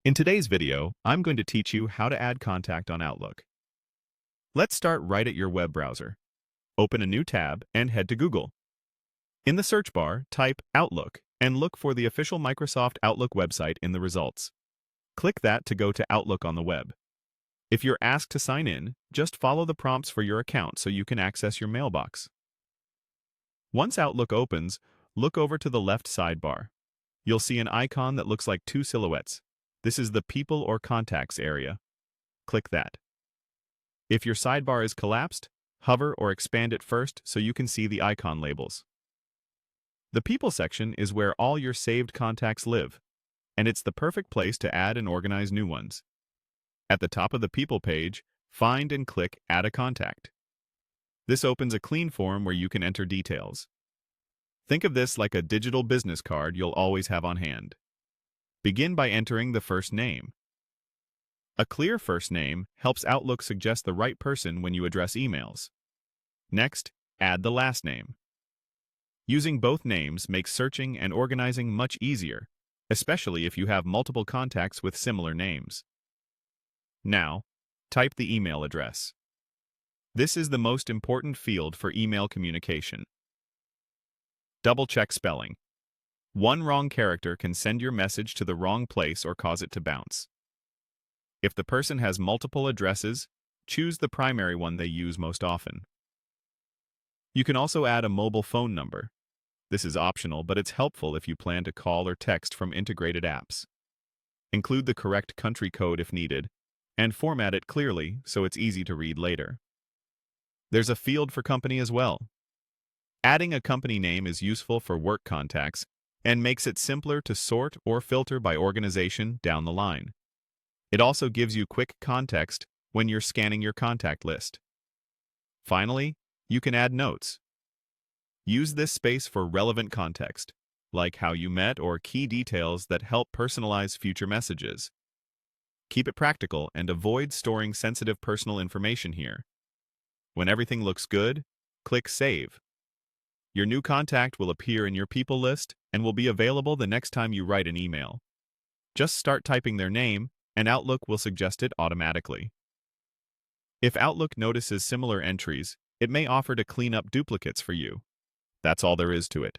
In today's video, I'm going to teach you how to add contact on Outlook. Let's start right at your web browser. Open a new tab and head to Google. In the search bar, type Outlook and look for the official Microsoft Outlook website in the results. Click that to go to Outlook on the web. If you're asked to sign in, just follow the prompts for your account so you can access your mailbox. Once Outlook opens, look over to the left sidebar. You'll see an icon that looks like two silhouettes. This is the People or Contacts area. Click that. If your sidebar is collapsed, hover or expand it first so you can see the icon labels. The People section is where all your saved contacts live, and it's the perfect place to add and organize new ones. At the top of the People page, find and click Add a Contact. This opens a clean form where you can enter details. Think of this like a digital business card you'll always have on hand. Begin by entering the first name. A clear first name helps Outlook suggest the right person when you address emails. Next, add the last name. Using both names makes searching and organizing much easier, especially if you have multiple contacts with similar names. Now, type the email address. This is the most important field for email communication. Double-check spelling. One wrong character can send your message to the wrong place or cause it to bounce. If the person has multiple addresses, choose the primary one they use most often. You can also add a mobile phone number. This is optional, but it's helpful if you plan to call or text from integrated apps. Include the correct country code if needed, and format it clearly so it's easy to read later. There's a field for company as well. Adding a company name is useful for work contacts and makes it simpler to sort or filter by organization down the line. It also gives you quick context when you're scanning your contact list. Finally, you can add notes. Use this space for relevant context, like how you met or key details that help personalize future messages. Keep it practical and avoid storing sensitive personal information here. When everything looks good, click Save. Your new contact will appear in your people list and will be available the next time you write an email. Just start typing their name, and Outlook will suggest it automatically. If Outlook notices similar entries, it may offer to clean up duplicates for you. That's all there is to it.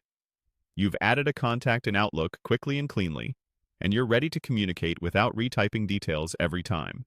You've added a contact in Outlook quickly and cleanly, and you're ready to communicate without retyping details every time.